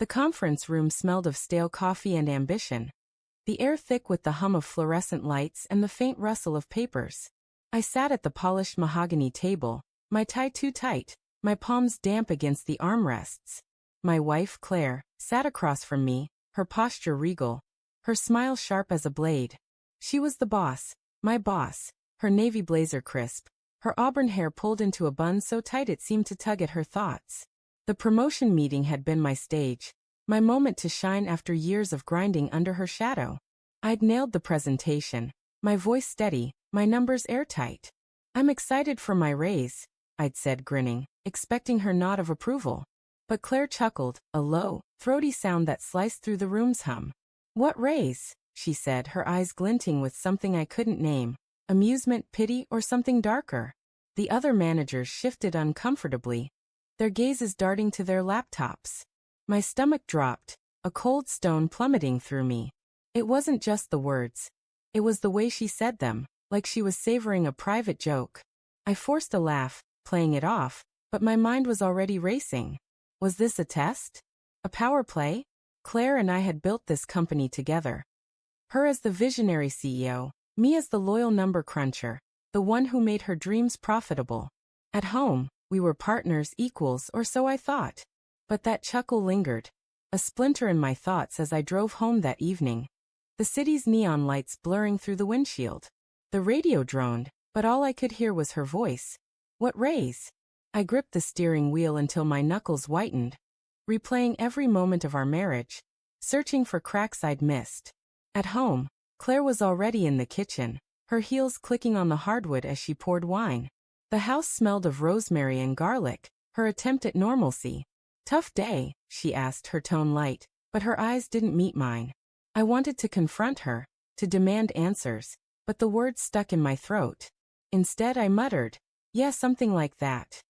The conference room smelled of stale coffee and ambition, the air thick with the hum of fluorescent lights and the faint rustle of papers. I sat at the polished mahogany table, my tie too tight, my palms damp against the armrests. My wife, Claire, sat across from me, her posture regal, her smile sharp as a blade. She was the boss, my boss, her navy blazer crisp, her auburn hair pulled into a bun so tight it seemed to tug at her thoughts. The promotion meeting had been my stage, my moment to shine after years of grinding under her shadow. I'd nailed the presentation, my voice steady, my numbers airtight. "I'm excited for my raise," I'd said grinning, expecting her nod of approval. But Claire chuckled, a low, throaty sound that sliced through the room's hum. "What raise?" she said, her eyes glinting with something I couldn't name. Amusement, pity, or something darker. The other managers shifted uncomfortably, their gazes darting to their laptops. My stomach dropped, a cold stone plummeting through me. It wasn't just the words. It was the way she said them, like she was savoring a private joke. I forced a laugh, playing it off, but my mind was already racing. Was this a test? A power play? Claire and I had built this company together. Her as the visionary CEO, me as the loyal number cruncher, the one who made her dreams profitable. At home, we were partners, equals, or so I thought. But that chuckle lingered, a splinter in my thoughts as I drove home that evening. The city's neon lights blurring through the windshield. The radio droned, but all I could hear was her voice. "What raise?" I gripped the steering wheel until my knuckles whitened, replaying every moment of our marriage, searching for cracks I'd missed. At home, Claire was already in the kitchen, her heels clicking on the hardwood as she poured wine. The house smelled of rosemary and garlic, her attempt at normalcy. "Tough day?" she asked, her tone light, but her eyes didn't meet mine. I wanted to confront her, to demand answers, but the words stuck in my throat. Instead I muttered, "Yeah, something like that."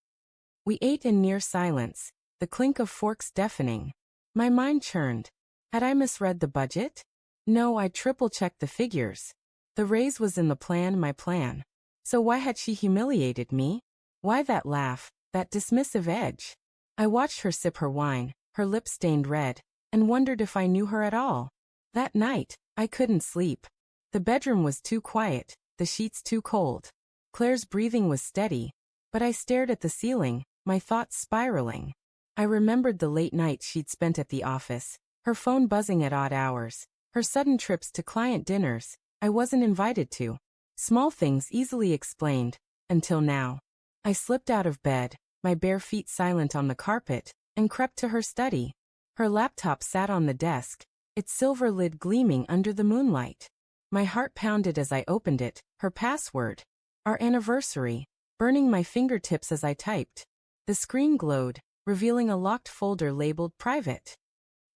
We ate in near silence, the clink of forks deafening. My mind churned. Had I misread the budget? No, I triple-checked the figures. The raise was in the plan, my plan. So why had she humiliated me? Why that laugh, that dismissive edge? I watched her sip her wine, her lips stained red, and wondered if I knew her at all. That night, I couldn't sleep. The bedroom was too quiet, the sheets too cold. Claire's breathing was steady, but I stared at the ceiling, my thoughts spiraling. I remembered the late nights she'd spent at the office, her phone buzzing at odd hours, her sudden trips to client dinners I wasn't invited to. Small things easily explained, until now. I slipped out of bed, my bare feet silent on the carpet, and crept to her study. Her laptop sat on the desk, its silver lid gleaming under the moonlight. My heart pounded as I opened it, her password. Our anniversary, burning my fingertips as I typed. The screen glowed, revealing a locked folder labeled private.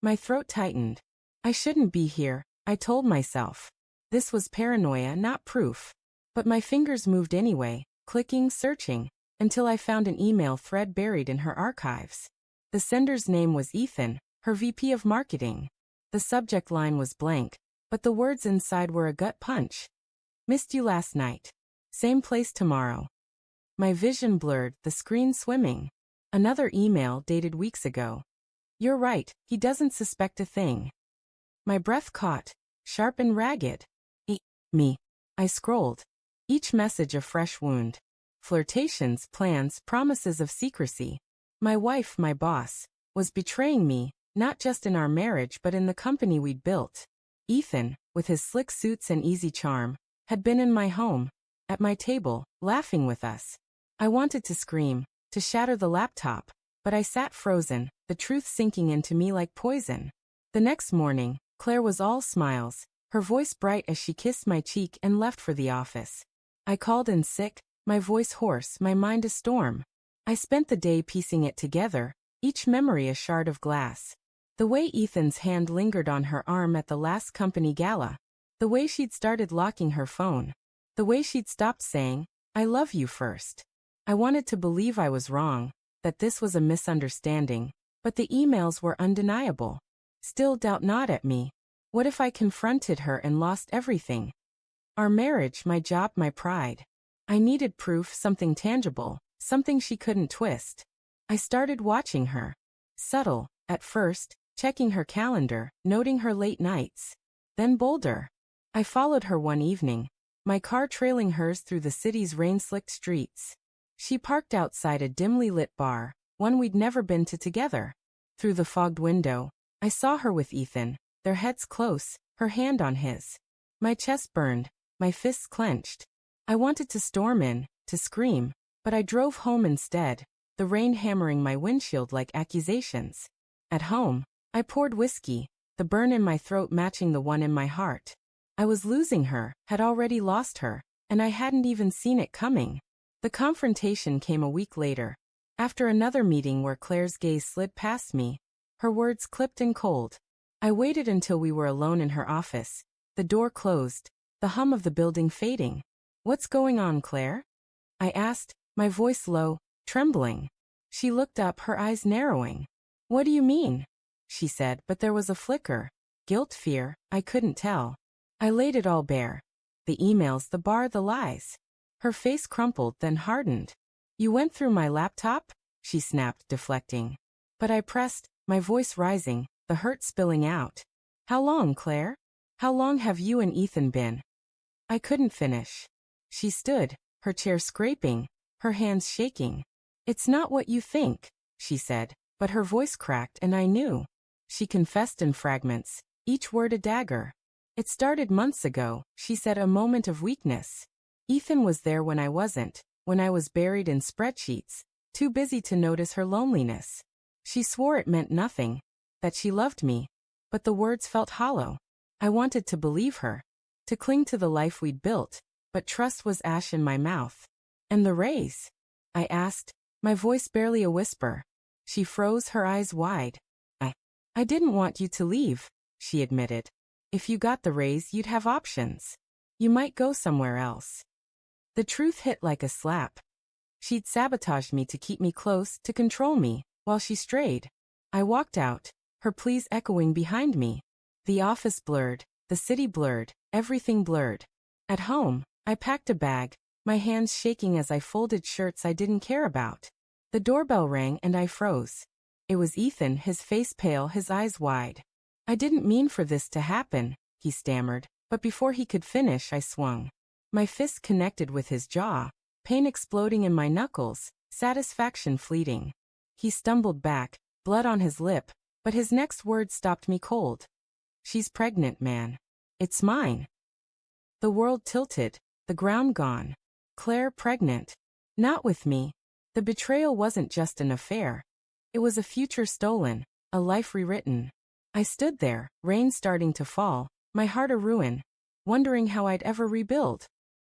My throat tightened. I shouldn't be here, I told myself. This was paranoia, not proof. But my fingers moved anyway, clicking, searching, until I found an email thread buried in her archives. The sender's name was Ethan, her VP of marketing. The subject line was blank, but the words inside were a gut punch. "Missed you last night. Same place tomorrow." My vision blurred, the screen swimming. Another email dated weeks ago. "You're right, he doesn't suspect a thing." My breath caught, sharp and ragged. Me. I scrolled. Each message a fresh wound. Flirtations, plans, promises of secrecy. My wife, my boss, was betraying me, not just in our marriage but in the company we'd built. Ethan, with his slick suits and easy charm, had been in my home, at my table, laughing with us. I wanted to scream, to shatter the laptop, but I sat frozen, the truth sinking into me like poison. The next morning, Claire was all smiles, her voice bright as she kissed my cheek and left for the office. I called in sick, my voice hoarse, my mind a storm. I spent the day piecing it together, each memory a shard of glass. The way Ethan's hand lingered on her arm at the last company gala. The way she'd started locking her phone. The way she'd stopped saying, "I love you" first. I wanted to believe I was wrong, that this was a misunderstanding, but the emails were undeniable. Still doubt not at me. What if I confronted her and lost everything? Our marriage, my job, my pride. I needed proof, something tangible, something she couldn't twist. I started watching her. Subtle, at first, checking her calendar, noting her late nights. Then Boulder. I followed her one evening, my car trailing hers through the city's rain-slicked streets. She parked outside a dimly lit bar, one we'd never been to together. Through the fogged window, I saw her with Ethan, their heads close, her hand on his. My chest burned, my fists clenched. I wanted to storm in, to scream, but I drove home instead, the rain hammering my windshield like accusations. At home, I poured whiskey, the burn in my throat matching the one in my heart. I was losing her, had already lost her, and I hadn't even seen it coming. The confrontation came a week later, after another meeting where Claire's gaze slid past me, her words clipped and cold. I waited until we were alone in her office, the door closed, the hum of the building fading. "What's going on, Claire?" I asked, my voice low, trembling. She looked up, her eyes narrowing. "What do you mean?" she said, but there was a flicker. Guilt, fear, I couldn't tell. I laid it all bare. The emails, the bar, the lies. Her face crumpled, then hardened. "You went through my laptop?" she snapped, deflecting. But I pressed, my voice rising, the hurt spilling out. "How long, Claire? How long have you and Ethan been?" I couldn't finish. She stood, her chair scraping, her hands shaking. "It's not what you think," she said, but her voice cracked and I knew. She confessed in fragments, each word a dagger. "It started months ago," she said, a moment of weakness. "Ethan was there when I wasn't, when I was buried in spreadsheets, too busy to notice her loneliness." She swore it meant nothing, that she loved me, but the words felt hollow. I wanted to believe her, to cling to the life we'd built, but trust was ash in my mouth. "And the raise?" I asked, my voice barely a whisper. She froze, her eyes wide. I didn't want you to leave," she admitted. "If you got the raise, you'd have options. You might go somewhere else." The truth hit like a slap. She'd sabotaged me to keep me close, to control me, while she strayed. I walked out, her pleas echoing behind me. The office blurred, the city blurred, everything blurred. At home, I packed a bag, my hands shaking as I folded shirts I didn't care about. The doorbell rang and I froze. It was Ethan, his face pale, his eyes wide. "I didn't mean for this to happen," he stammered, but before he could finish I swung. My fist connected with his jaw, pain exploding in my knuckles, satisfaction fleeting. He stumbled back, blood on his lip, but his next word stopped me cold. "She's pregnant, man. It's mine." The world tilted, the ground gone. Claire pregnant. Not with me. The betrayal wasn't just an affair. It was a future stolen, a life rewritten. I stood there, rain starting to fall, my heart a ruin, wondering how I'd ever rebuild.